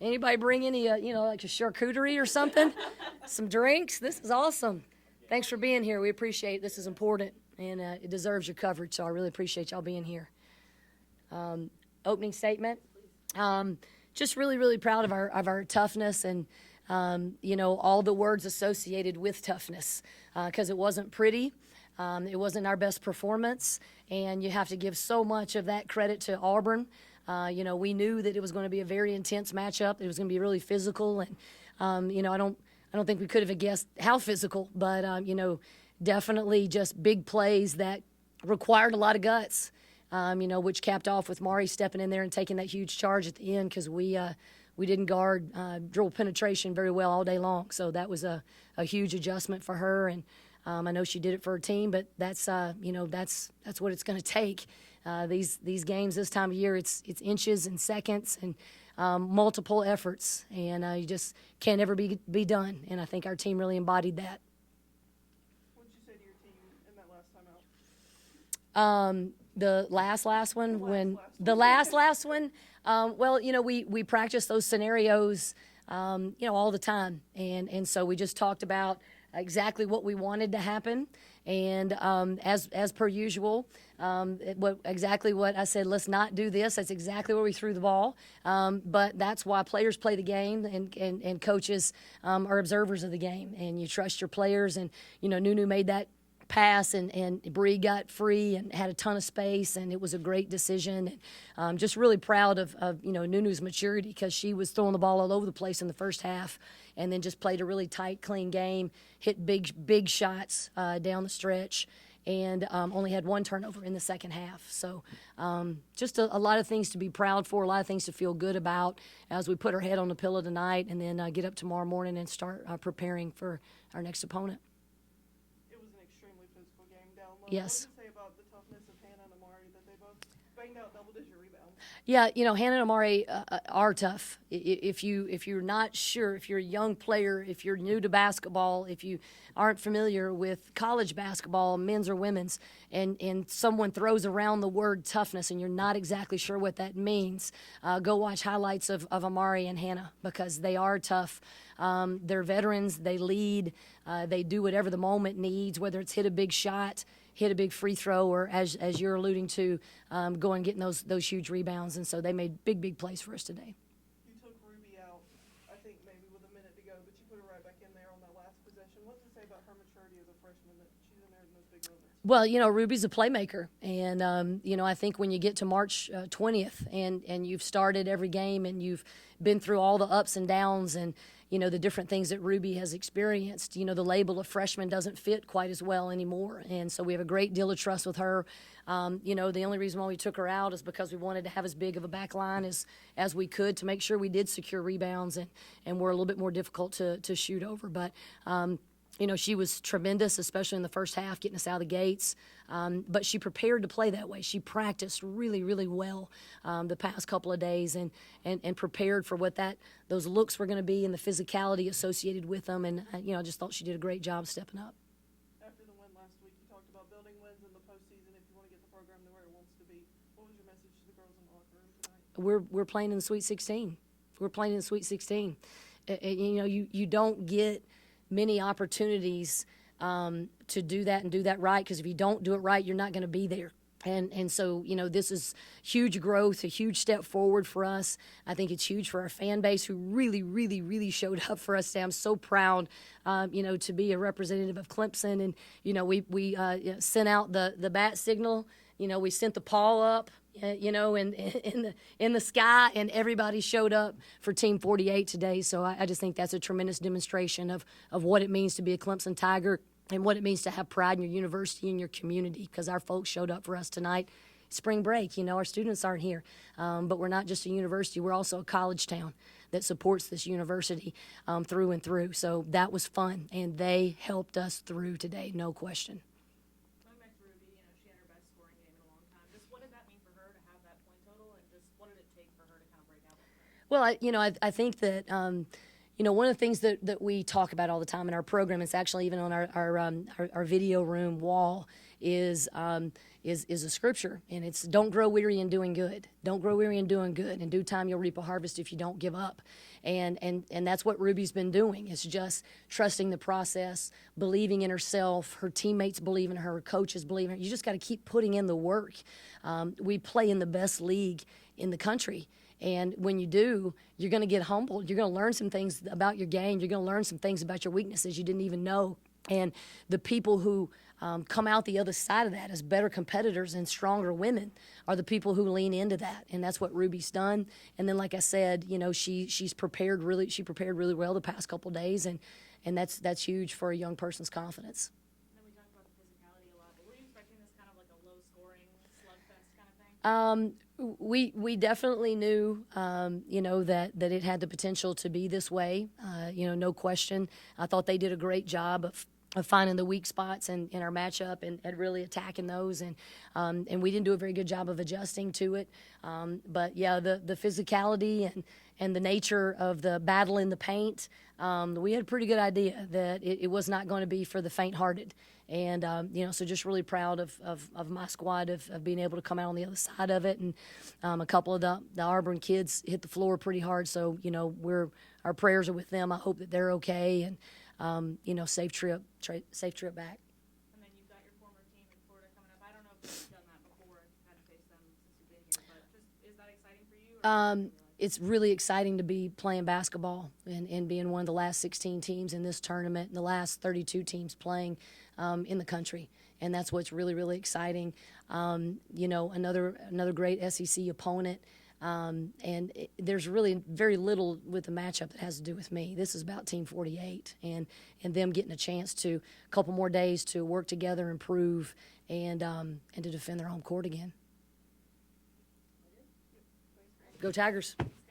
Anybody bring any, like a charcuterie or something? Some drinks? This is awesome. Thanks for being here. We appreciate it. This is important, and it deserves your coverage, so I really appreciate y'all being here. Opening statement. Just really, really proud of our toughness and, all the words associated with toughness, because it wasn't pretty. It wasn't our best performance, and you have to give so much of that credit to Auburn. We knew that it was going to be a very intense matchup. It was going to be really physical, and I don't think we could have guessed how physical, but definitely just big plays that required a lot of guts. Which capped off with Amari stepping in there and taking that huge charge at the end, because we didn't guard dribble penetration very well all day long. So that was a huge adjustment for her, and I know she did it for her team, but that's what it's going to take. These games this time of year, it's inches and seconds and multiple efforts, and you just can't ever be done. And I think our team really embodied that. What did you say to your team in that last timeout? The last one. We practice those scenarios, all the time, and so we just talked about exactly what we wanted to happen, and as per usual, exactly what I said. Let's not do this. That's exactly where we threw the ball. But that's why players play the game, and coaches are observers of the game, and you trust your players. And Nunu made that pass, and Bree got free and had a ton of space, and it was a great decision. And just really proud of Nunu's maturity, because she was throwing the ball all over the place in the first half, and then just played a really tight, clean game, hit big shots down the stretch, and only had one turnover in the second half. So just a lot of things to be proud for, a lot of things to feel good about as we put our head on the pillow tonight, and then get up tomorrow morning and start preparing for our next opponent. Yes. What did you say about the toughness of Hannah and Amari, that they both banged out double-digit rebounds? Yeah, Hannah and Amari are tough. If you're not sure, if you're a young player, if you're new to basketball, if you aren't familiar with college basketball, men's or women's, and someone throws around the word toughness and you're not exactly sure what that means, go watch highlights of Amari and Hannah, because they are tough. They're veterans. They lead. They do whatever the moment needs, whether it's hit a big shot, hit a big free throw, or as you're alluding to, go and getting those huge rebounds. And so they made big plays for us today. You took Ruby out, I think maybe with a minute to go, but you put her right back in there on that last possession. What does it say about her maturity as a freshman that she's in there in those big moments? Well, Ruby's a playmaker, and I think when you get to March 20th and you've started every game and you've been through all the ups and downs and the different things that Ruby has experienced, the label of freshman doesn't fit quite as well anymore. And so we have a great deal of trust with her. The only reason why we took her out is because we wanted to have as big of a back line as we could to make sure we did secure rebounds and were a little bit more difficult to shoot over. But she was tremendous, especially in the first half, getting us out of the gates. But she prepared to play that way. She practiced really, really well the past couple of days and prepared for what those looks were going to be and the physicality associated with them. And, I just thought she did a great job stepping up. After the win last week, you talked about building wins in the postseason if you want to get the program to where it wants to be. What was your message to the girls in the locker room tonight? We're playing in the Sweet 16. We're playing in the Sweet 16. You don't get many opportunities to do that and do that right, because if you don't do it right, you're not going to be there. And so, this is huge growth, a huge step forward for us. I think it's huge for our fan base, who really, really, really showed up for us today. I'm so proud, to be a representative of Clemson. And, we sent out the bat signal. We sent the paw up, in the sky, and everybody showed up for Team 48 today. So I just think that's a tremendous demonstration of what it means to be a Clemson Tiger and what it means to have pride in your university and your community, because our folks showed up for us tonight. Spring break, our students aren't here, but we're not just a university. We're also a college town that supports this university through and through. So that was fun, and they helped us through today, no question. Going back to Ruby, she had her best scoring game in a long time. Just what did that mean for her to have that point total, and just what did it take for her to kind of break out like that? Well, I think that one of the things that we talk about all the time in our program, it's actually even on our video room wall, is a scripture, and it's don't grow weary in doing good. Don't grow weary in doing good. In due time, you'll reap a harvest if you don't give up. And that's what Ruby's been doing. It's just trusting the process, believing in herself. Her teammates believe in her. Her coaches believe in her. You just got to keep putting in the work. We play in the best league in the country. And when you do, you're going to get humbled. You're going to learn some things about your game. You're going to learn some things about your weaknesses you didn't even know. And the people who come out the other side of that as better competitors and stronger women are the people who lean into that. And that's what Ruby's done. And then, like I said, you know, she's prepared really. She prepared really well the past couple of days, and that's huge for a young person's confidence. And then we talked about the physicality a lot, but were you expecting this kind of like a low-scoring slugfest kind of thing? We definitely knew, you know, that it had the potential to be this way. You know, no question. I thought they did a great job of finding the weak spots in our matchup and really attacking those, and we didn't do a very good job of adjusting to it. But yeah, the physicality and the nature of the battle in the paint, we had a pretty good idea that it was not going to be for the faint-hearted. And, you know, so just really proud of my squad of being able to come out on the other side of it. And a couple of the Auburn kids hit the floor pretty hard. So, you know, our prayers are with them. I hope that they're okay. And, you know, safe trip back. And then you've got your former team in Florida coming up. I don't know if you've done that before and kind of faced them since you've been here, but just, is that exciting for you? Or It's really exciting to be playing basketball and being one of the last 16 teams in this tournament, and the last 32 teams playing in the country. And that's what's really, really exciting. You know, another great SEC opponent. There's really very little with the matchup that has to do with me. This is about Team 48 and them getting a chance to, a couple more days to work together, improve, and to defend their home court again. Go Tigers.